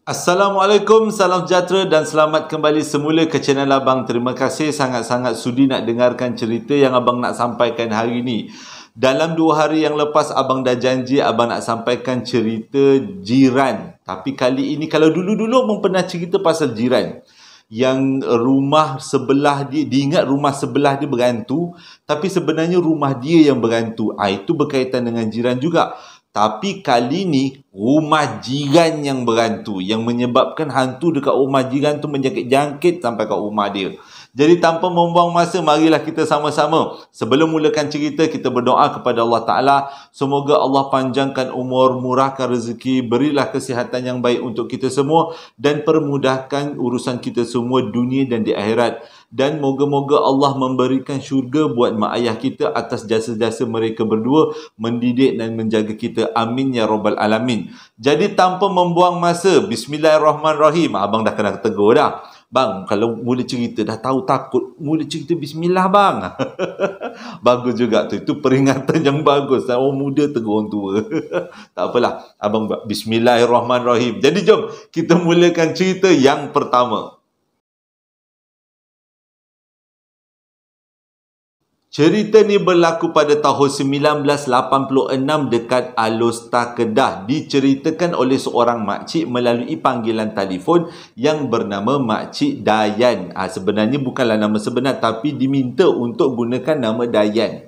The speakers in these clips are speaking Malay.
Assalamualaikum, salam sejahtera dan selamat kembali semula ke channel Abang. Terima kasih sangat-sangat sudi nak dengarkan cerita yang Abang nak sampaikan hari ini. Dalam 2 hari yang lepas Abang dah janji Abang nak sampaikan cerita jiran. Tapi kali ini, kalau dulu-dulu Abang pernah cerita pasal jiran yang rumah sebelah dia, diingat rumah sebelah dia berhantu, tapi sebenarnya rumah dia yang berhantu. Itu berkaitan dengan jiran juga. Tapi kali ni rumah jiran yang berhantu, yang menyebabkan hantu dekat rumah jiran tu menjangkit-jangkit sampai kat rumah dia. Jadi tanpa membuang masa, marilah kita sama-sama. Sebelum mulakan cerita, kita berdoa kepada Allah Ta'ala. Semoga Allah panjangkan umur, murahkan rezeki, berilah kesihatan yang baik untuk kita semua dan permudahkan urusan kita semua dunia dan di akhirat. Dan moga-moga Allah memberikan syurga buat mak ayah kita atas jasa-jasa mereka berdua mendidik dan menjaga kita. Amin ya rabbal alamin. Jadi tanpa membuang masa, bismillahirrahmanirrahim. Abang dah kena tegur dah. Bang, kalau mula cerita dah tahu takut, mula cerita bismillah bang. Bagus juga tu. Itu peringatan yang bagus. Orang muda tegur orang tua. Tak apalah. Abang bismillahirrahmanirrahim. Jadi jom kita mulakan cerita yang pertama. Cerita ni berlaku pada tahun 1986 dekat Alor Kedah. Diceritakan oleh seorang makcik melalui panggilan telefon yang bernama Makcik Dayan. Sebenarnya bukanlah nama sebenar, tapi diminta untuk gunakan nama Dayan.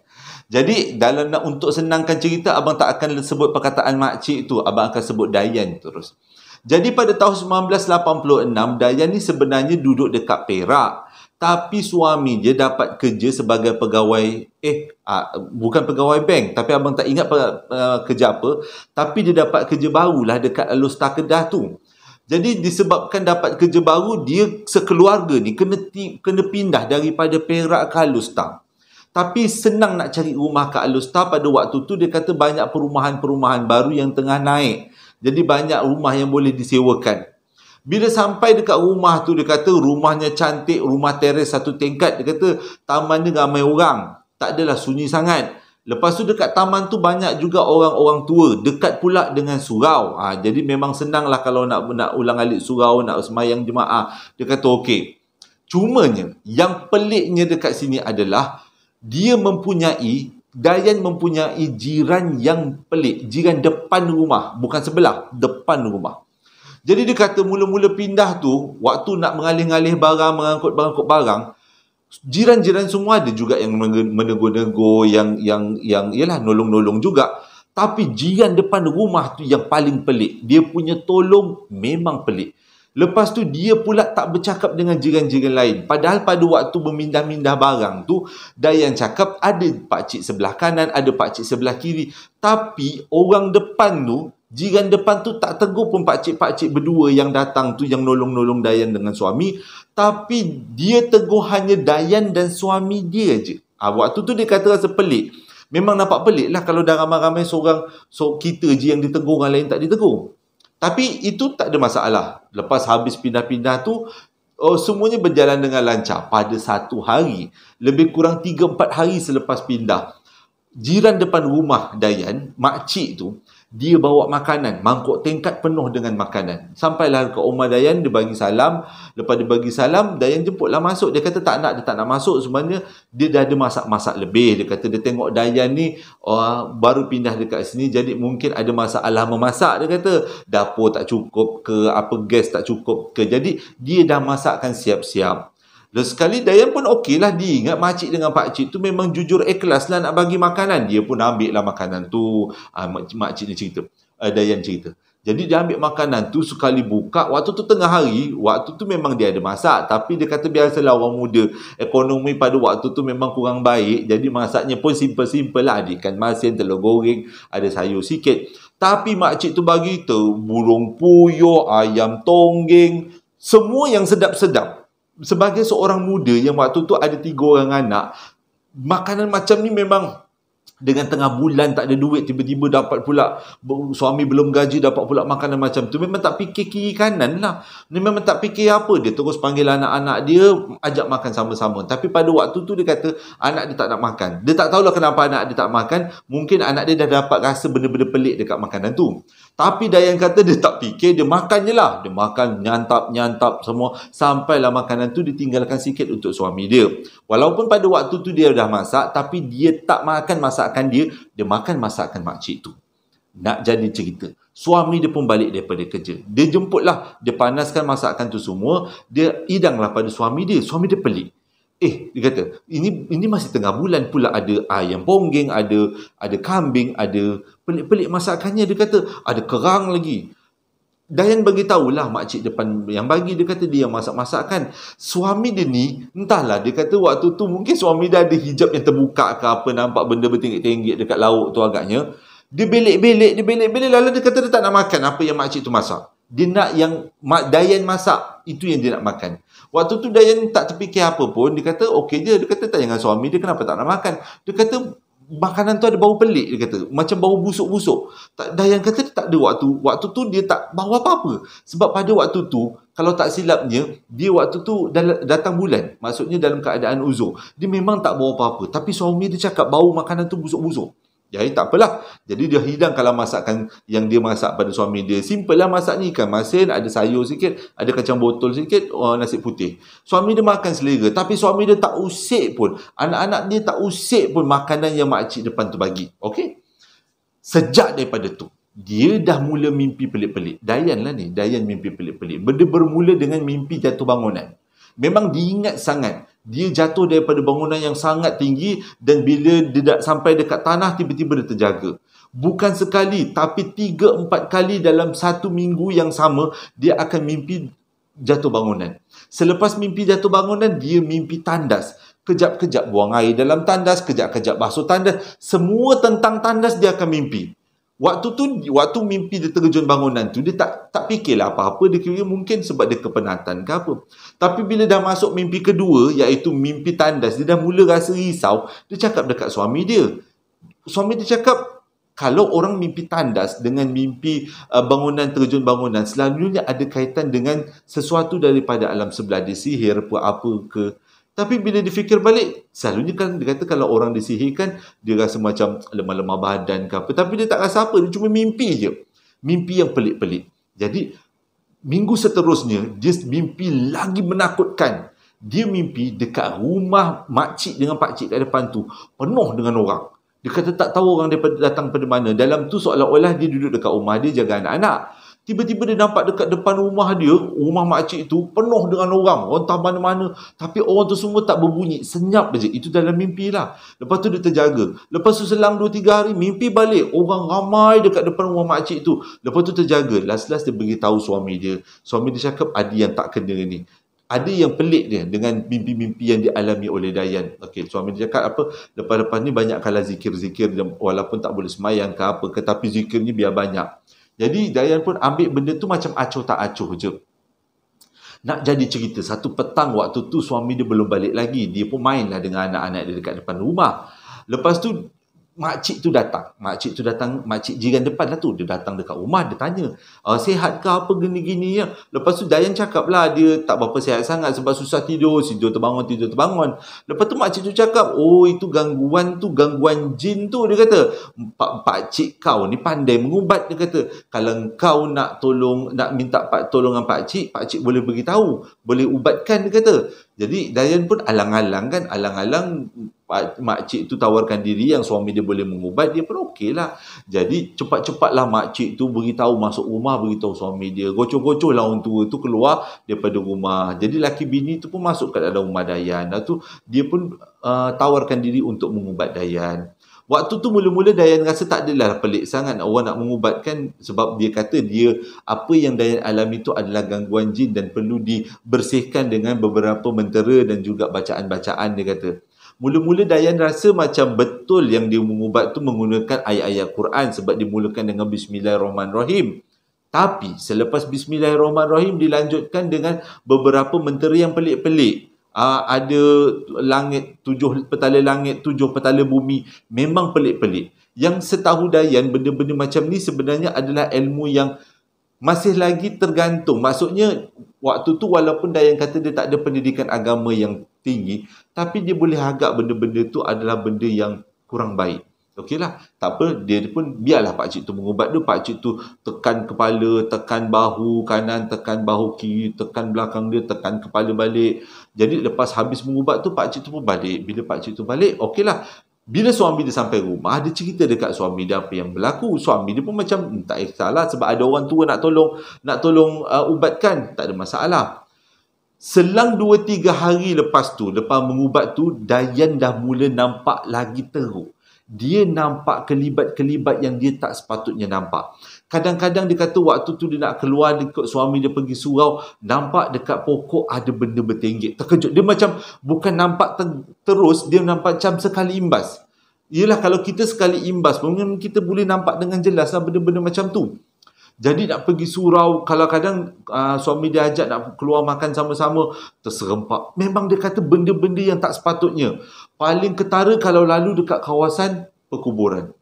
Jadi untuk senangkan cerita, abang tak akan sebut perkataan makcik tu, abang akan sebut Dayan terus. Jadi pada tahun 1986, Dayan ni sebenarnya duduk dekat Perak. Tapi suami dia dapat kerja sebagai pegawai, bukan pegawai bank, tapi abang tak ingat kerja apa. Tapi dia dapat kerja barulah dekat Alor Kedah tu. Jadi disebabkan dapat kerja baru, dia sekeluarga ni kena pindah daripada Perak ke Alor. Tapi senang nak cari rumah ke Alor pada waktu tu. Dia kata banyak perumahan-perumahan baru yang tengah naik. Jadi banyak rumah yang boleh disewakan. Bila sampai dekat rumah tu, dia kata rumahnya cantik, rumah teres 1 tingkat. Dia kata taman ni ramai orang. Tak adalah sunyi sangat. Lepas tu dekat taman tu banyak juga orang-orang tua. Dekat pula dengan surau. Jadi memang senanglah kalau nak ulang alik surau, nak semayang jemaah. Dia kata okey. Cumanya, yang peliknya dekat sini adalah Dayan mempunyai jiran yang pelik. Jiran depan rumah. Bukan sebelah, depan rumah. Jadi dia kata mula-mula pindah tu, waktu nak mengalih-alih barang, mengangkut barang, jiran-jiran semua ada juga yang menegur-negur, yang yalah nolong-nolong juga. Tapi jiran depan rumah tu yang paling pelik. Dia punya tolong memang pelik. Lepas tu dia pula tak bercakap dengan jiran-jiran lain. Padahal pada waktu memindah-mindah barang tu, Dayan cakap ada pakcik sebelah kanan, ada pakcik sebelah kiri. Tapi orang depan tu, jiran depan tu tak tegur pun pakcik-pakcik berdua yang datang tu, yang nolong-nolong Dayan dengan suami. Tapi dia tegur hanya Dayan dan suami dia je. Waktu tu dia kata rasa pelik. Memang nampak pelik lah kalau dah ramai-ramai kita je yang ditegur, orang lain tak ditegur. Tapi itu tak ada masalah. Lepas habis pindah-pindah tu, semuanya berjalan dengan lancar. Pada satu hari, lebih kurang 3-4 hari selepas pindah, jiran depan rumah Dayan, makcik tu, dia bawa makanan, mangkuk tingkat penuh dengan makanan. Sampailah ke rumah Dayan, dia bagi salam. Lepas dia bagi salam, Dayan jemputlah masuk. Dia kata dia tak nak masuk. Sebenarnya dia dah ada masak-masak lebih. Dia kata dia tengok Dayan ni baru pindah dekat sini, jadi mungkin ada masalah memasak. Dia kata dapur tak cukup ke, gas tak cukup ke. Jadi dia dah masakkan siap-siap. Lalu sekali Dayan pun okeylah. Dia ingat makcik dengan pakcik tu memang jujur ikhlas lah nak bagi makanan. Dia pun ambil lah makanan tu. Makcik ni cerita, Dayan cerita. Jadi dia ambil makanan tu, sekali buka, waktu tu tengah hari, waktu tu memang dia ada masak. Tapi dia kata biasalah orang muda, ekonomi pada waktu tu memang kurang baik. Jadi masaknya pun simple-simple lah. Ada ikan masin, telur goreng, ada sayur sikit. Tapi makcik tu bagi tu burung puyuh, ayam tonggeng, semua yang sedap-sedap. Sebagai seorang muda yang waktu tu ada 3 orang anak, makanan macam ni memang Dengan tengah bulan tak ada duit, tiba-tiba dapat pula, suami belum gaji dapat pula makanan macam tu. Memang tak fikir kiri kanan lah. Dia memang tak fikir apa. Dia terus panggil anak-anak dia, ajak makan sama-sama. Tapi pada waktu tu dia kata anak dia tak nak makan. Dia tak tahulah kenapa anak dia tak makan. Mungkin anak dia dah dapat rasa benda-benda pelik dekat makanan tu. Tapi Dayan kata dia tak fikir, dia makan je lah. Dia makan, nyantap semua. Sampailah makanan tu ditinggalkan sikit untuk suami dia. Walaupun pada waktu tu dia dah masak, tapi dia tak makan masakan dia makan masakan makcik tu. Nak jadi cerita, suami dia pun balik daripada kerja. Dia jemputlah, dia panaskan masakan tu semua, dia hidanglah pada suami dia. Suami dia pelik. Dia kata, ini masih tengah bulan pula, ada ayam ponggeng, ada kambing, ada pelik-pelik masakannya. Dia kata, ada kerang lagi. Dayan bagi tahulah makcik depan yang bagi. Dia kata dia yang masak-masakan. Suami dia ni, entahlah, dia kata waktu tu mungkin suami dia ada hijab yang terbuka ke apa, nampak benda bertinggik-tinggik dekat lauk tu agaknya. Dia belik-belik, lalu dia kata dia tak nak makan apa yang makcik tu masak. Dia nak yang Dayan masak, itu yang dia nak makan. Waktu tu Dayan tak terfikir apa pun. Dia kata okey je. Dia kata tanya dengan suami dia kenapa tak nak makan. Dia kata makanan tu ada bau pelik. Dia kata macam bau busuk-busuk. Dayan kata dia tak ada waktu tu dia tak bau apa-apa. Sebab pada waktu tu, kalau tak silapnya, dia waktu tu datang bulan. Maksudnya dalam keadaan uzur. Dia memang tak bau apa-apa. Tapi suami dia cakap bau makanan tu busuk-busuk. Jadi tak apalah. Jadi dia hidangkanlah masakan yang dia masak pada suami dia. Simple lah masaknya, ikan masin, ada sayur sikit, ada kacang botol sikit, nasi putih. Suami dia makan selera. Tapi suami dia tak usik pun. Anak-anak dia tak usik pun makanan yang makcik depan tu bagi. Okey? Sejak daripada tu, dia dah mula mimpi pelik-pelik. Dayan lah ni. Dayan mimpi pelik-pelik. Benda bermula dengan mimpi jatuh bangunan. Memang diingat sangat. Dia jatuh daripada bangunan yang sangat tinggi dan bila dia sampai dekat tanah, tiba-tiba dia terjaga. Bukan sekali, tapi 3-4 kali dalam satu minggu yang sama, dia akan mimpi jatuh bangunan. Selepas mimpi jatuh bangunan, dia mimpi tandas. Kejap-kejap buang air dalam tandas, kejap-kejap basuh tandas. Semua tentang tandas dia akan mimpi. Waktu mimpi dia terjun bangunan tu, dia tak fikirlah apa-apa. Dia kira mungkin sebab dia kepenatan ke apa. Tapi bila dah masuk mimpi kedua, iaitu mimpi tandas, dia dah mula rasa risau. Dia cakap dekat suami dia. Suami dia cakap, kalau orang mimpi tandas dengan mimpi bangunan, terjun bangunan, selalunya ada kaitan dengan sesuatu daripada alam sebelah, dia sihir apa ke. Tapi bila difikir balik, selalunya kan dia kata kalau orang disihirkan, dia rasa macam lemah-lemah badan ke apa. Tapi dia tak rasa apa, dia cuma mimpi je. Mimpi yang pelik-pelik. Jadi, minggu seterusnya, dia mimpi lagi menakutkan. Dia mimpi dekat rumah makcik dengan pakcik kat depan tu, penuh dengan orang. Dia kata tak tahu orang datang pada mana. Dalam tu seolah-olah dia duduk dekat rumah dia, jaga anak-anak. Tiba-tiba dia nampak dekat depan rumah dia, rumah makcik tu penuh dengan orang. Orang tak mana-mana. Tapi orang tu semua tak berbunyi. Senyap je. Itu dalam mimpi lah. Lepas tu dia terjaga. Lepas tu selang 2-3 hari, mimpi balik. Orang ramai dekat depan rumah makcik tu. Lepas tu terjaga. Last-last dia beritahu suami dia. Suami dia cakap ada yang tak kena ni. Ada yang pelik dia dengan mimpi-mimpi yang dialami oleh Dayan. Okey, suami dia cakap apa? Lepas-lepas ni banyak kala zikir-zikir. Walaupun tak boleh semayang ke apa ke. Tapi zikir ni biar banyak. Jadi Dayan pun ambil benda tu macam acuh tak acuh je. Nak jadi cerita, satu petang waktu tu suami dia belum balik lagi. Dia pun mainlah dengan anak-anak dia dekat depan rumah. Lepas tu makcik tu datang. Makcik jiran depan lah tu. Dia datang dekat rumah, dia tanya, sihat ke apa gini-gini ya? Lepas tu Dayan cakap lah, dia tak berapa sihat sangat sebab susah tidur terbangun. Lepas tu makcik tu cakap, itu gangguan jin tu. Dia kata, pakcik kau ni pandai mengubat. Dia kata, kalau kau nak minta tolongan pakcik boleh beritahu, boleh ubatkan, dia kata. Jadi Dayan pun alang-alang makcik tu tawarkan diri yang suami dia boleh mengubat, dia pun okey lah. Jadi cepat-cepatlah makcik tu beritahu, masuk rumah beritahu suami dia. Gocoh-gocoh lah orang tua tu keluar daripada rumah. Jadi laki bini tu pun masuk ke dalam rumah Dayan. Lepas tu dia pun tawarkan diri untuk mengubat Dayan. Waktu tu mula-mula Dayan rasa tak adalah pelik sangat orang nak mengubatkan, sebab dia kata apa yang Dayan alami tu adalah gangguan jin dan perlu dibersihkan dengan beberapa mentera dan juga bacaan-bacaan, dia kata. Mula-mula Dayan rasa macam betul yang dia mengubat tu menggunakan ayat-ayat Quran sebab dimulakan dengan Bismillahirrahmanirrahim. Tapi selepas Bismillahirrahmanirrahim dilanjutkan dengan beberapa mentera yang pelik-pelik. ada langit, 7 petala langit, 7 petala bumi. Memang pelik-pelik. Yang setahu Dayan, benda-benda macam ni sebenarnya adalah ilmu yang masih lagi tergantung. Maksudnya, waktu tu walaupun Dayan kata dia tak ada pendidikan agama yang tinggi, tapi dia boleh agak benda-benda tu adalah benda yang kurang baik. Okeylah, tak apa, dia pun biarlah pakcik tu mengubat dia. Pakcik tu tekan kepala, tekan bahu kanan, tekan bahu kiri, tekan belakang dia, tekan kepala balik. Jadi lepas habis mengubat tu, pakcik tu pun balik. Bila pakcik tu balik, okeylah. Bila suami dia sampai rumah, dia cerita dekat suami dia apa yang berlaku. Suami dia pun macam, tak kisahlah sebab ada orang tua nak tolong ubatkan, tak ada masalah. Selang 2-3 hari lepas tu, lepas mengubat tu, Dayan dah mula nampak lagi teruk. Dia nampak kelibat-kelibat yang dia tak sepatutnya nampak. Kadang-kadang dia kata waktu tu dia nak keluar, suami dia pergi surau, nampak dekat pokok ada benda bertenggek. Terkejut. Dia macam bukan nampak terus, dia nampak macam sekali imbas. Yelah, kalau kita sekali imbas, mungkin kita boleh nampak dengan jelas lah benda-benda macam tu. Jadi nak pergi surau, kalau kadang suami dia ajak nak keluar makan sama-sama, terserempak. Memang dia kata benda-benda yang tak sepatutnya. Paling ketara kalau lalu dekat kawasan perkuburan.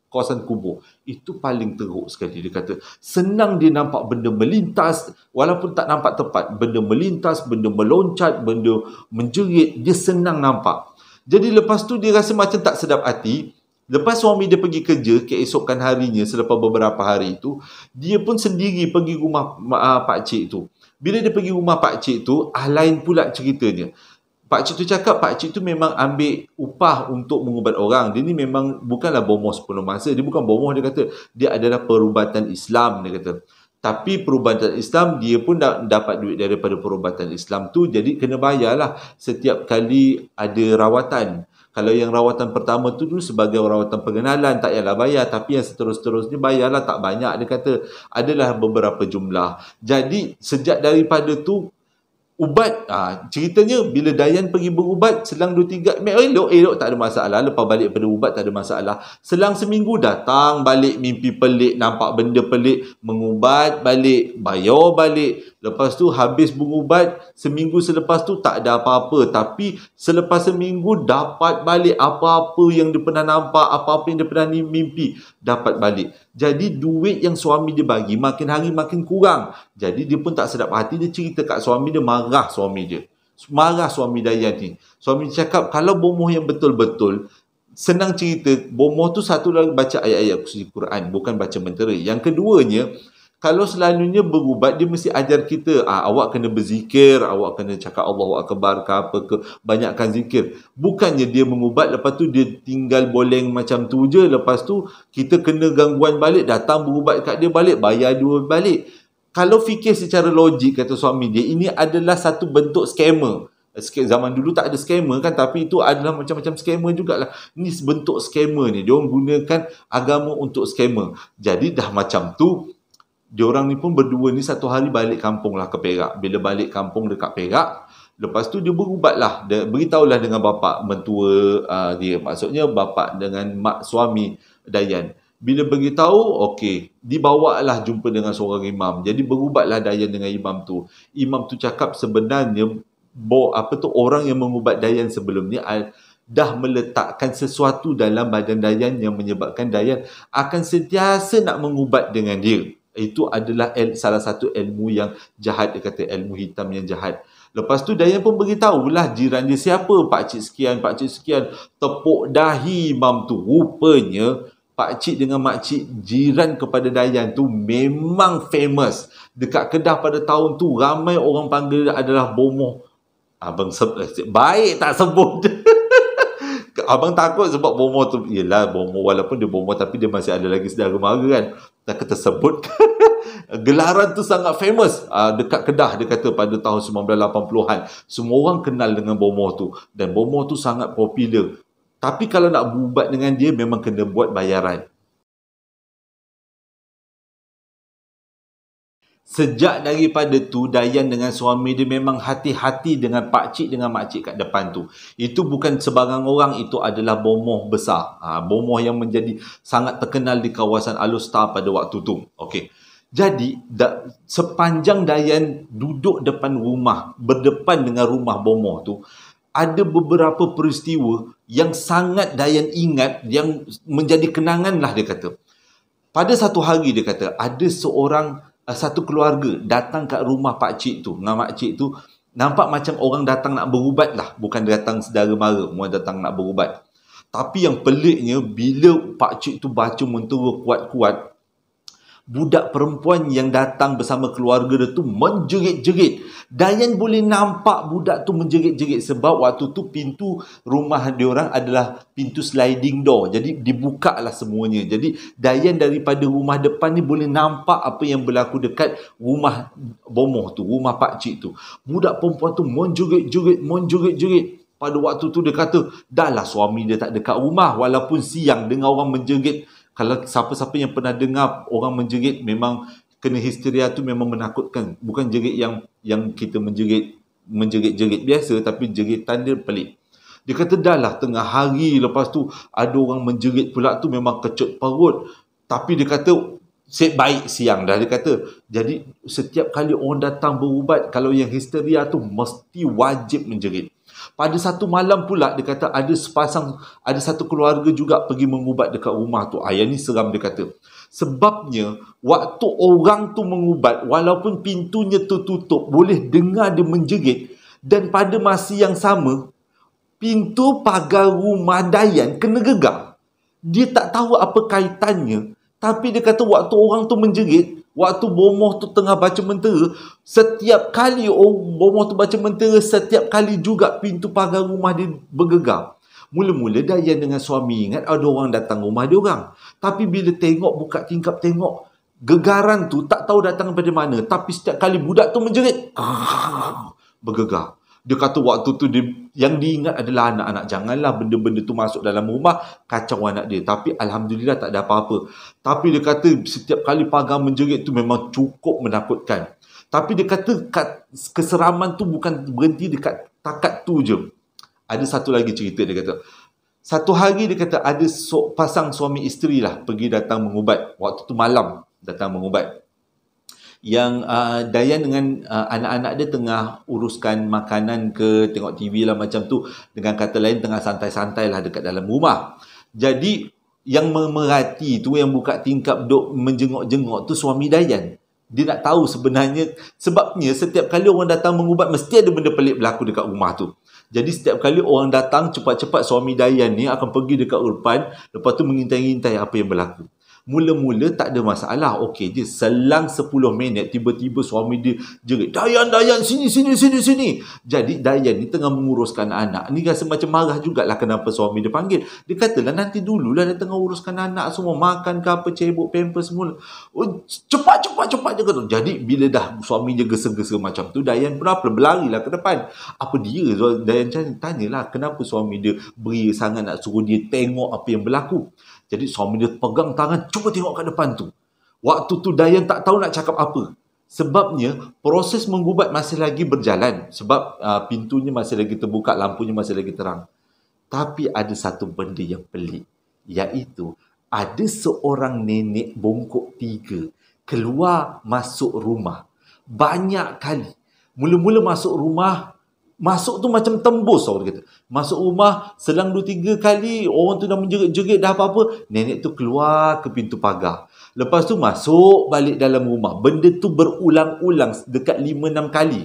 Kawasan kubur. Itu paling teruk sekali. Dia kata, senang dia nampak benda melintas, walaupun tak nampak tepat. Benda melintas, benda meloncat, benda menjerit, dia senang nampak. Jadi lepas tu dia rasa macam tak sedap hati. Lepas suami dia pergi kerja, keesokan harinya, selepas beberapa hari itu, dia pun sendiri pergi rumah pakcik tu. Bila dia pergi rumah pakcik tu, lain pula ceritanya. Pakcik tu cakap, pakcik tu memang ambil upah untuk mengubat orang. Dia ni memang bukanlah bomoh sepenuh masa. Dia bukan bomoh, dia kata. Dia adalah perubatan Islam, dia kata. Tapi perubatan Islam, dia pun dapat duit daripada perubatan Islam tu. Jadi kena bayarlah setiap kali ada rawatan. Kalau yang rawatan pertama tu dulu sebagai rawatan pengenalan, tak payahlah bayar. Tapi yang seterus-terusnya bayarlah, tak banyak. Dia kata adalah beberapa jumlah. Jadi sejak daripada tu, ubat, ceritanya bila Dayan pergi berubat, selang 2-3, elok tak ada masalah. Lepas balik pada ubat tak ada masalah. Selang seminggu datang balik mimpi pelik, nampak benda pelik, mengubat balik, bayar balik. Lepas tu habis berubat, seminggu selepas tu tak ada apa-apa. Tapi selepas seminggu dapat balik apa-apa yang dia pernah nampak, apa-apa yang dia pernah mimpi, dapat balik. Jadi duit yang suami dia bagi makin hari makin kurang. Jadi dia pun tak sedap hati, dia cerita kat suami dia, marah suami dia. Marah suami Dayan ni. Suami dia cakap, kalau bomoh yang betul-betul, senang cerita, bomoh tu satu lagi baca ayat-ayat kursi Quran, bukan baca mentera. Yang keduanya, kalau selalunya berubat, dia mesti ajar kita, awak kena berzikir, awak kena cakap Allahu Akbar ke apa ke, banyakkan zikir. Bukannya dia mengubat, lepas tu dia tinggal boleng macam tu je, lepas tu kita kena gangguan balik, datang berubat kat dia balik, bayar dua balik. Kalau fikir secara logik, kata suami dia, ini adalah satu bentuk scammer. Zaman dulu tak ada scammer kan, tapi itu adalah macam-macam scammer jugalah. Ini bentuk scammer ni, dia orang gunakan agama untuk scammer. Jadi dah macam tu, diorang ni pun berdua ni satu hari balik kampung lah ke Perak. Bila balik kampung dekat Perak, lepas tu dia berubat lah. Dia beritahulah dengan bapa mentua dia. Maksudnya bapa dengan mak suami Dayan. Bila beritahu, okey, dibawalah jumpa dengan seorang imam. Jadi berubatlah Dayan dengan imam tu. Imam tu cakap sebenarnya orang yang mengubat Dayan sebelum ni dah meletakkan sesuatu dalam badan Dayan yang menyebabkan Dayan akan sentiasa nak mengubat dengan dia. Itu adalah salah satu ilmu yang jahat. Dia kata ilmu hitam yang jahat. Lepas tu Dayan pun beritahulah jiran dia siapa, pakcik sekian, tepuk dahi imam tu. Rupanya pakcik dengan makcik jiran kepada Dayan tu memang famous. Dekat Kedah pada tahun tu ramai orang panggil adalah bomoh. Abang baik tak sebut. Abang takut sebab bomoh tu, yelah bomoh, walaupun dia bomoh tapi dia masih ada lagi saudara mara kan. Tak kata sebut. Gelaran tu sangat famous dekat Kedah, dia kata pada tahun 1980-an. Semua orang kenal dengan bomoh tu. Dan bomoh tu sangat popular. Tapi kalau nak berubat dengan dia, memang kena buat bayaran. Sejak daripada tu, Dayan dengan suami dia memang hati-hati dengan pakcik dengan makcik kat depan tu. Itu bukan sebarang orang, itu adalah bomoh besar. Bomoh yang menjadi sangat terkenal di kawasan Alor Star pada waktu tu. Okey. Jadi sepanjang Dayan duduk depan rumah, berdepan dengan rumah bomoh tu, ada beberapa peristiwa yang sangat Dayan ingat, yang menjadi kenangan lah dia kata. Pada satu hari dia kata, ada satu keluarga datang kat rumah pakcik tu, dengan makcik tu, nampak macam orang datang nak berubat lah, bukan datang sedara mara, orang datang nak berubat. Tapi yang peliknya, bila pakcik tu baca mentera kuat-kuat, budak perempuan yang datang bersama keluarga dia tu menjerit-jerit. Dayan boleh nampak budak tu menjerit-jerit sebab waktu tu pintu rumah dia orang adalah pintu sliding door. Jadi dibuka lah semuanya. Jadi Dayan daripada rumah depan ni boleh nampak apa yang berlaku dekat rumah bomoh tu, rumah pakcik tu. Budak perempuan tu menjerit-jerit. Pada waktu tu dia kata, dah lah suami dia tak dekat rumah, walaupun siang dengar orang menjerit. Kalau siapa-siapa yang pernah dengar orang menjerit, memang kena histeria tu memang menakutkan. Bukan jerit yang kita menjerit-jerit biasa, tapi jeritan dia pelik. Dia kata dah lah tengah hari, lepas tu ada orang menjerit pula tu, memang kecut perut. Tapi dia kata set baik siang dah, dia kata. Jadi setiap kali orang datang berubat, kalau yang histeria tu mesti wajib menjerit. Pada satu malam pula dia kata ada satu keluarga juga pergi mengubat dekat rumah tu. Yang ni seram dia kata. Sebabnya waktu orang tu mengubat, walaupun pintunya tertutup, boleh dengar dia menjerit. Dan pada masa yang sama, pintu pagar rumah Dayan kena gegar. Dia tak tahu apa kaitannya. Tapi dia kata waktu orang tu menjerit, waktu bomoh tu tengah baca mentera, setiap kali bomoh tu baca mentera, setiap kali juga pintu pagar rumah dia bergegar. Mula-mula Dayan dengan suami ingat ada orang datang rumah dia orang. Tapi bila tengok, buka tingkap tengok, gegaran tu tak tahu datang daripada mana. Tapi setiap kali budak tu menjerit, bergegar. Dia kata waktu tu yang diingat adalah anak-anak. Janganlah benda-benda tu masuk dalam rumah, kacau anak dia. Tapi Alhamdulillah tak ada apa-apa. Tapi dia kata setiap kali pagar menjerit tu memang cukup menakutkan. Tapi dia kata keseraman tu bukan berhenti dekat takat tu je. Ada satu lagi cerita dia kata. Satu hari dia kata ada pasang suami isteri lah pergi datang mengubat. Waktu tu malam datang mengubat. Yang Dayan dengan anak-anak dia tengah uruskan makanan ke, tengok TV lah macam tu. Dengan kata lain tengah santai-santai lah dekat dalam rumah. Jadi yang memerhati tu, yang buka tingkap duk menjenguk-jenguk tu suami Dayan. Dia nak tahu sebenarnya, sebabnya setiap kali orang datang mengubat mesti ada benda pelik berlaku dekat rumah tu. Jadi setiap kali orang datang, cepat-cepat suami Dayan ni akan pergi dekat depan, lepas tu mengintai-intai apa yang berlaku. Mula-mula tak ada masalah, okey je. Selang 10 minit tiba-tiba suami dia jerit, Dayan sini. Jadi Dayan ni tengah menguruskan anak ni, rasa macam marah jugalah kenapa suami dia panggil. Dia katalah nanti dululah dia tengah uruskan anak semua, makan ke apa, cebok pampers semua. Cepat je kata. Jadi bila dah suami dia gesa-gesa macam tu, Dayan pun berlarilah ke depan. Apa dia? Dayan tanyalah kenapa suami dia beria sangat nak suruh dia tengok apa yang berlaku. Jadi suami dia pegang tangan, cuba tengok kat depan tu. Waktu tu Dayan tak tahu nak cakap apa. Sebabnya proses mengubat masih lagi berjalan. Sebab pintunya masih lagi terbuka, lampunya masih lagi terang. Tapi ada satu benda yang pelik. Iaitu ada seorang nenek bongkok 3 keluar masuk rumah. Banyak kali. Mula-mula masuk rumah, masuk tu macam tembus orang kata. Masuk rumah, selang 2-3 kali orang tu dah menjerit-jerit dah apa-apa, nenek tu keluar ke pintu pagar. Lepas tu masuk balik dalam rumah. Benda tu berulang-ulang dekat 5-6 kali.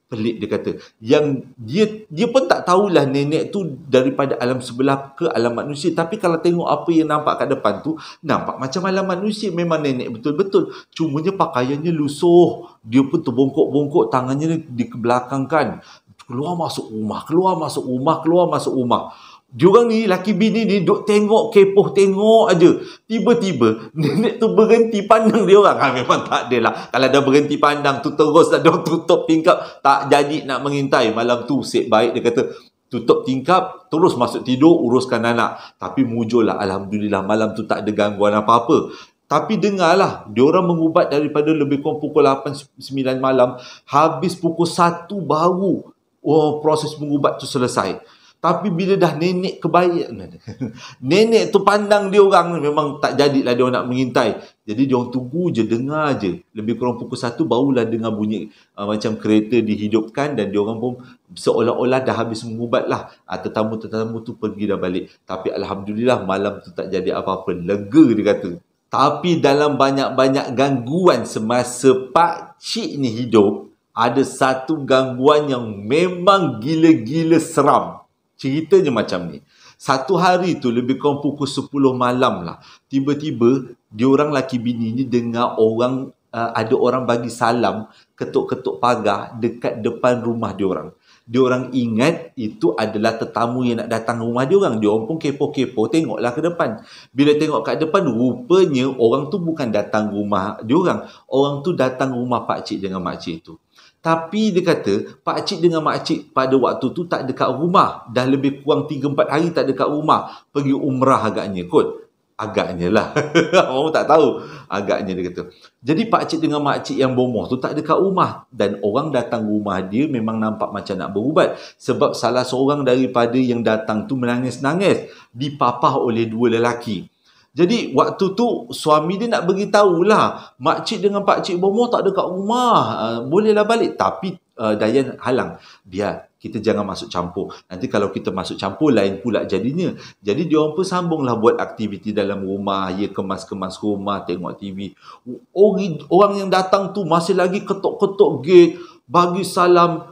Pelik dia kata. Yang dia pun tak tahulah nenek tu daripada alam sebelah ke alam manusia. Tapi kalau tengok apa yang nampak kat depan tu, nampak macam alam manusia. Memang nenek betul-betul. Cumanya pakaiannya lusuh. Dia pun terbongkok-bongkok, tangannya dikebelakangkan. Keluar masuk rumah. Diorang ni, laki bini ni, duk tengok, kepoh tengok aja. Tiba-tiba, nenek tu berhenti pandang diorang. Memang tak adalah. Kalau dah berhenti pandang tu, terus dah diorang tutup tingkap. Tak jadi nak mengintai. Malam tu, set baik. Dia kata, tutup tingkap, terus masuk tidur, uruskan anak. Tapi mujurlah, Alhamdulillah, malam tu tak ada gangguan apa-apa. Tapi dengarlah, diorang mengubat daripada lebih kurang pukul 8-9 malam. Habis pukul 1 baru proses mengubat tu selesai. Tapi bila dah nenek kebaik, nenek tu pandang dia orang, memang tak jadilah dia orang nak mengintai. Jadi dia orang tunggu je, dengar je. Lebih kurang pukul 1 barulah dengar bunyi macam kereta dihidupkan, dan dia orang pun seolah-olah dah habis mengubat lah. Tetamu-tetamu tu pergi dah balik. Tapi Alhamdulillah malam tu tak jadi apa-apa. Lega dia kata. Tapi dalam banyak-banyak gangguan semasa Pak Cik ni hidup, ada satu gangguan yang memang gila-gila seram. Ceritanya macam ni. Satu hari tu lebih kurang pukul 10 malam lah. Tiba-tiba diorang laki bini ni dengar orang ada orang bagi salam, ketuk-ketuk pagar dekat depan rumah diorang. Diorang ingat itu adalah tetamu yang nak datang rumah diorang. Diorang pun kepo-kepo tengoklah ke depan. Bila tengok kat depan, rupanya orang tu bukan datang rumah diorang. Orang tu datang rumah pakcik dengan makcik tu. Tapi dia kata, pakcik dengan makcik pada waktu tu tak dekat rumah. Dah lebih kurang 3-4 hari tak dekat rumah. Pergi umrah agaknya kot. Agaknya lah. Orang tak tahu. Agaknya dia kata. Jadi pakcik dengan makcik yang bomoh tu tak dekat rumah. Dan orang datang rumah dia memang nampak macam nak berubat. Sebab salah seorang daripada yang datang tu menangis-nangis. Dipapah oleh 2 lelaki. Jadi waktu tu suami dia nak beritahu lah, makcik dengan pakcik bomoh tak dekat rumah, bolehlah balik. Tapi Dayan halang, biar kita jangan masuk campur. Nanti kalau kita masuk campur lain pula jadinya. Jadi dia orang pun sambunglah buat aktiviti dalam rumah, kemas-kemas rumah, tengok TV. Orang yang datang tu masih lagi ketuk-ketuk gate, bagi salam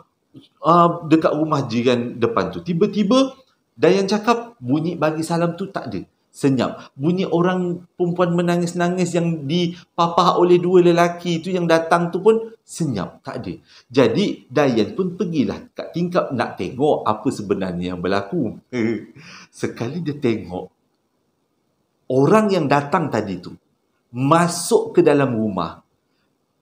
dekat rumah jiran depan tu. Tiba-tiba Dayan cakap bunyi bagi salam tu tak ada. Senyap. Bunyi orang perempuan menangis-nangis yang dipapah oleh 2 lelaki tu yang datang tu pun senyap. Tak ada. Jadi Dayan pun pergilah kat tingkap nak tengok apa sebenarnya yang berlaku. Sekali dia tengok, orang yang datang tadi tu masuk ke dalam rumah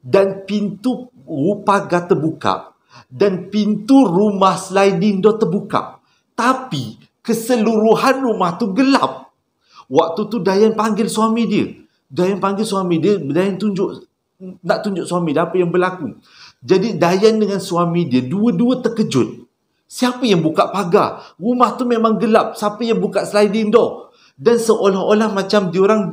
dan pintu pagar terbuka dan pintu rumah sliding door terbuka. Tapi keseluruhan rumah tu gelap. Waktu tu Dayan panggil suami dia. Dayan nak tunjuk suami dia apa yang berlaku. Jadi Dayan dengan suami dia dua-dua terkejut. Siapa yang buka pagar? Rumah tu memang gelap. Siapa yang buka sliding door? Dan seolah-olah macam diorang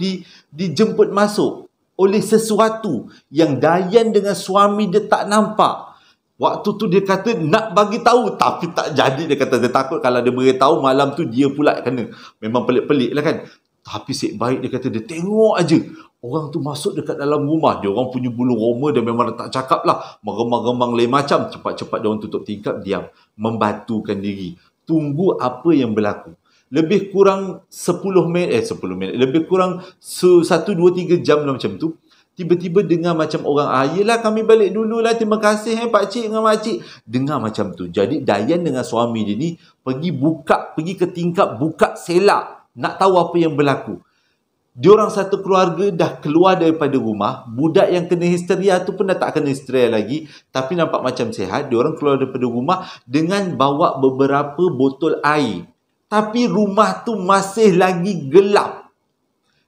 dijemput masuk oleh sesuatu yang Dayan dengan suami dia tak nampak. Waktu tu dia kata nak bagi tahu, tapi tak jadi. Dia kata dia takut kalau dia beritahu malam tu dia pula kena. Memang pelik-pelik lah kan. Tapi sik baik dia kata dia tengok aja orang tu masuk dekat dalam rumah. Dia orang punya bulu roma dia memang tak cakap lah. Meremang-remang lain macam. Cepat-cepat dia orang tutup tingkap, diam. Membatukan diri. Tunggu apa yang berlaku. Lebih kurang 10 minit. Lebih kurang 1, 2, 3 jam lah macam tu. Tiba-tiba dengar macam orang, yelah kami balik dululah, terima kasih pakcik dengan makcik. Dengar macam tu. Jadi Dayan dengan suami dia ni pergi ke tingkap, buka selak. Nak tahu apa yang berlaku. Diorang satu keluarga dah keluar daripada rumah. Budak yang kena histeria tu pun dah tak kena histeria lagi. Tapi nampak macam sihat. Diorang keluar daripada rumah dengan bawa beberapa botol air. Tapi rumah tu masih lagi gelap.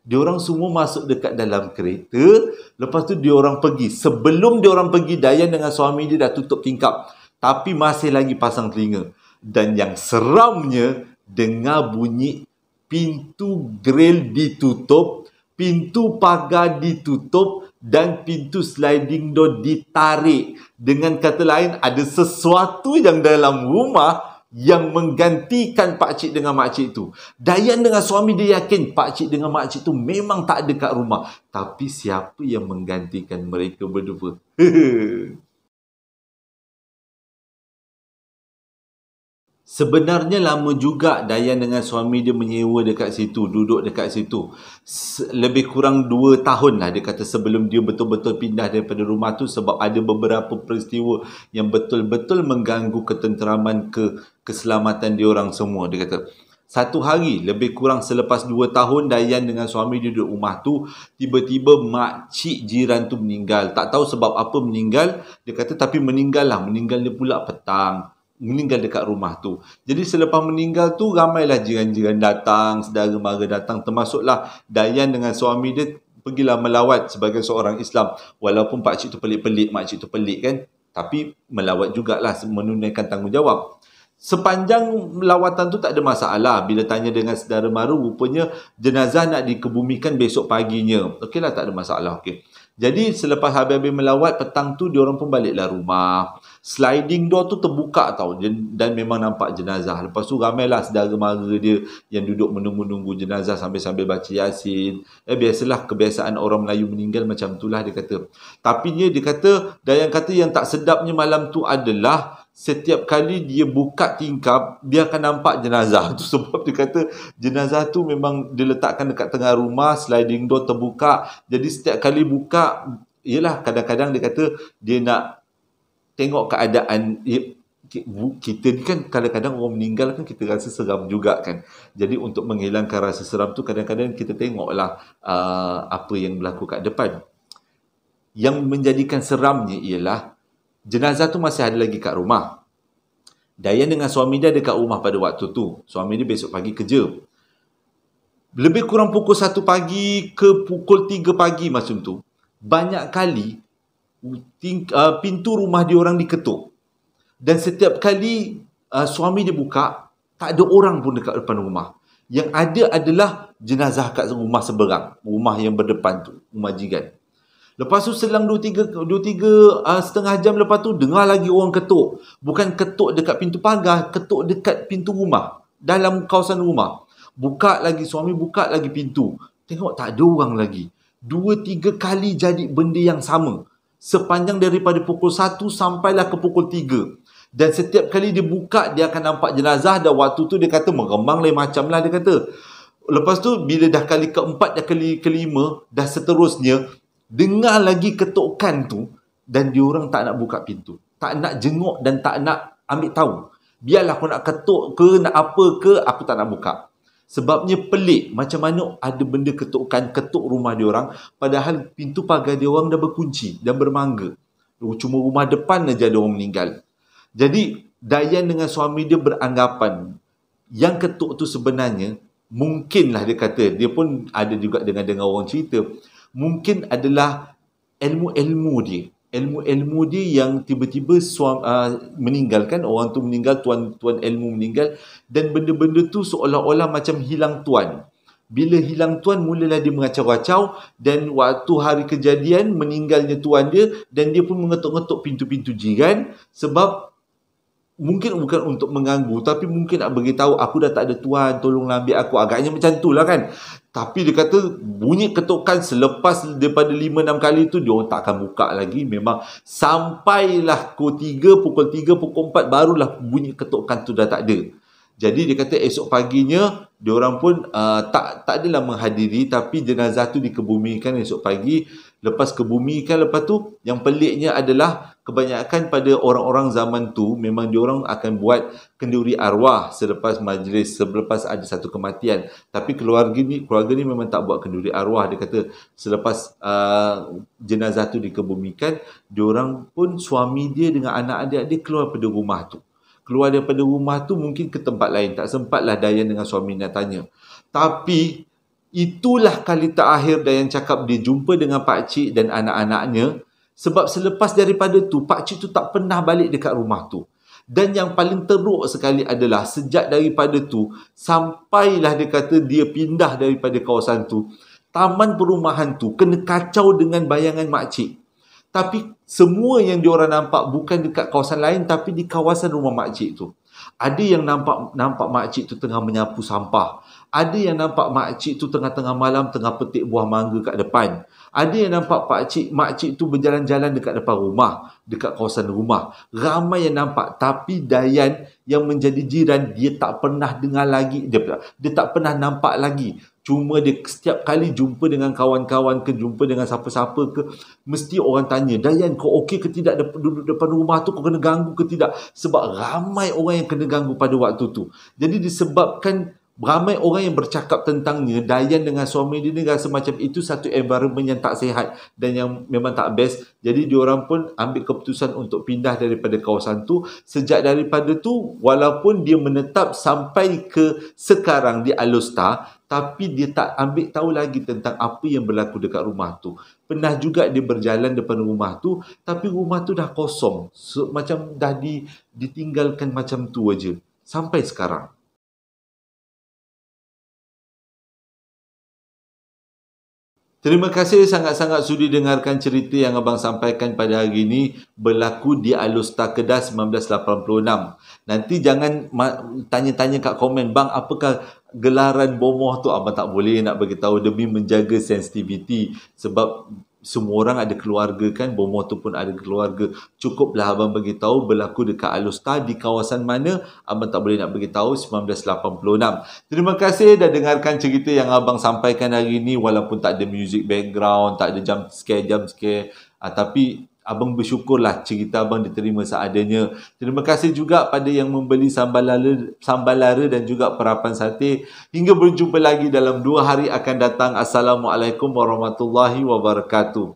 Diorang semua masuk dekat dalam kereta. Lepas tu diorang pergi. Sebelum diorang pergi, Dayan dengan suami dia dah tutup tingkap. Tapi masih lagi pasang telinga. Dan yang seramnya, dengar bunyi pintu grill ditutup, pintu pagar ditutup dan pintu sliding door ditarik. Dengan kata lain, ada sesuatu yang dalam rumah yang menggantikan pakcik dengan makcik tu. Dayan dengan suami dia yakin pakcik dengan makcik tu memang tak ada kat rumah. Tapi siapa yang menggantikan mereka berdua? Sebenarnya lama juga Dayan dengan suami dia menyewa dekat situ, duduk dekat situ. Lebih kurang 2 tahun lah dia kata sebelum dia betul-betul pindah daripada rumah tu, sebab ada beberapa peristiwa yang betul-betul mengganggu ketenteraman keselamatan diorang semua. Dia kata satu hari lebih kurang selepas 2 tahun Dayan dengan suami dia duduk rumah tu, tiba-tiba makcik jiran tu meninggal. Tak tahu sebab apa meninggal. Dia kata tapi meninggal dia pula petang. Meninggal dekat rumah tu. Jadi selepas meninggal tu, ramailah jiran-jiran datang, saudara mara datang, termasuklah Dayan dengan suami dia pergilah melawat sebagai seorang Islam. Walaupun pakcik tu pelik-pelik, makcik tu pelik kan, tapi melawat jugalah, menunaikan tanggungjawab. Sepanjang lawatan tu tak ada masalah. Bila tanya dengan saudara mara, rupanya jenazah nak dikebumikan besok paginya. Okeylah, tak ada masalah. Okey. Jadi selepas habis-habis melawat, petang tu diorang pun baliklah rumah. Sliding door tu terbuka tau, dan memang nampak jenazah. Lepas tu ramailah saudara mara dia yang duduk menunggu-nunggu jenazah sambil-sambil baca Yasin. Biasalah kebiasaan orang Melayu meninggal macam itulah dia kata. Tapi dia kata, Dayan kata yang tak sedapnya malam tu adalah setiap kali dia buka tingkap, dia akan nampak jenazah tu. Sebab dia kata jenazah tu memang diletakkan dekat tengah rumah, sliding door terbuka. Jadi setiap kali buka, yelah, kadang-kadang dia kata dia nak tengok keadaan. Kita ni kan kadang-kadang orang meninggal kan kita rasa seram juga kan. Jadi untuk menghilangkan rasa seram tu, kadang-kadang kita tengoklah apa yang berlaku kat depan. Yang menjadikan seramnya ialah jenazah tu masih ada lagi kat rumah. Dayan dengan suami dia ada kat rumah pada waktu tu. Suami dia besok pagi kerja. Lebih kurang pukul 1 pagi ke pukul 3 pagi macam tu, banyak kali pintu rumah dia orang diketuk. Dan setiap kali suami dia buka, tak ada orang pun dekat depan rumah. Yang ada adalah jenazah kat rumah seberang, rumah yang berdepan tu, rumah jiran. Lepas tu selang 2-3 setengah jam lepas tu, dengar lagi orang ketuk. Bukan ketuk dekat pintu pagar, ketuk dekat pintu rumah, dalam kawasan rumah. Buka lagi, suami buka lagi pintu. Tengok tak ada orang lagi. 2-3 kali jadi benda yang sama. Sepanjang daripada pukul 1 sampailah ke pukul 3. Dan setiap kali dia buka, dia akan nampak jenazah. Dan waktu tu dia kata meremang lain macam lah dia kata. Lepas tu bila dah kali keempat, dah kali kelima, dah seterusnya, dengar lagi ketukan tu, dan diorang tak nak buka pintu. Tak nak jenguk dan tak nak ambil tahu. Biarlah aku nak ketuk ke, nak apa ke, aku tak nak buka. Sebabnya pelik macam mana ada benda ketuk rumah diorang, padahal pintu pagar diorang dah berkunci dan bermangga. Cuma rumah depan aja ada orang meninggal. Jadi Dayan dengan suami dia beranggapan yang ketuk tu sebenarnya, mungkinlah dia kata, dia pun ada juga dengar orang cerita, mungkin adalah ilmu-ilmu dia yang tiba-tiba meninggal kan, orang tu meninggal, tuan ilmu meninggal, dan benda-benda tu seolah-olah macam hilang tuan. Bila hilang tuan, mulalah dia mengacau-acau, dan waktu hari kejadian meninggalnya tuan dia, dan dia pun mengetuk-ngetuk pintu-pintu jiran, sebab mungkin bukan untuk mengganggu, tapi mungkin nak beritahu, aku dah tak ada tuan, tolonglah ambil aku. Agaknya macam tu lah kan. Tapi dia kata bunyi ketukan selepas daripada 5-6 kali tu, dia orang tak akan buka lagi. Memang sampailah pukul 3, pukul 4 barulah bunyi ketukan tu dah tak ada. Jadi dia kata esok paginya dia orang pun tak adalah menghadiri, tapi jenazah tu dikebumikan esok pagi. Lepas kebumikan, lepas tu yang peliknya adalah kebanyakan pada orang-orang zaman tu memang dia orang akan buat kenduri arwah selepas majlis, selepas ada satu kematian. Tapi keluarga ni memang tak buat kenduri arwah. Dia kata selepas jenazah tu dikebumikan, dia orang pun, suami dia dengan anak adik dia keluar pada rumah tu. Keluar daripada rumah tu mungkin ke tempat lain. Tak sempatlah Dayan dengan suami nak tanya. Tapi itulah kali terakhir Dayan cakap dia jumpa dengan pakcik dan anak-anaknya. Sebab selepas daripada tu, pakcik tu tak pernah balik dekat rumah tu. Dan yang paling teruk sekali adalah sejak daripada tu, sampailah dia kata dia pindah daripada kawasan tu, taman perumahan tu kena kacau dengan bayangan makcik. Tapi semua yang diorang nampak bukan dekat kawasan lain, tapi di kawasan rumah makcik tu. Ada yang nampak makcik tu tengah menyapu sampah. Ada yang nampak makcik tu tengah-tengah malam tengah petik buah mangga kat depan. Ada yang nampak makcik tu berjalan-jalan dekat depan rumah, dekat kawasan rumah. Ramai yang nampak. Tapi Dayan yang menjadi jiran, dia tak pernah dengar lagi. Dia tak pernah nampak lagi. Cuma dia setiap kali jumpa dengan kawan-kawan ke, jumpa dengan siapa-siapa ke, mesti orang tanya, Dayan kau okey ke tidak duduk depan rumah tu, kau kena ganggu ke tidak? Sebab ramai orang yang kena ganggu pada waktu tu. Jadi disebabkan ramai orang yang bercakap tentangnya, Dayan dengan suami dia ni rasa macam itu satu environment yang tak sihat dan yang memang tak best. Jadi diorang pun ambil keputusan untuk pindah daripada kawasan tu. Sejak daripada tu, walaupun dia menetap sampai ke sekarang di Alor, tapi dia tak ambil tahu lagi tentang apa yang berlaku dekat rumah tu. Pernah juga dia berjalan depan rumah tu, tapi rumah tu dah kosong. Macam dah ditinggalkan macam tu aja. sampai sekarang. Terima kasih sangat-sangat sudi dengarkan cerita yang abang sampaikan pada hari ini berlaku di Alustar Kedah 1986. Nanti jangan tanya-tanya kat komen, bang apakah gelaran bomoh tu? Abang tak boleh nak bagi tahu demi menjaga sensitiviti, sebab semua orang ada keluarga kan, bomoh tu pun ada keluarga. Cukuplah abang bagi tahu berlaku dekat Alustar, di kawasan mana abang tak boleh nak bagi tahu. 1986. Terima kasih dah dengarkan cerita yang abang sampaikan hari ini, walaupun tak ada music background, tak ada jump scare, tapi abang bersyukurlah cerita abang diterima seadanya. Terima kasih juga pada yang membeli sambal lara dan juga perapan sate. Hingga berjumpa lagi dalam 2 hari akan datang. Assalamualaikum warahmatullahi wabarakatuh.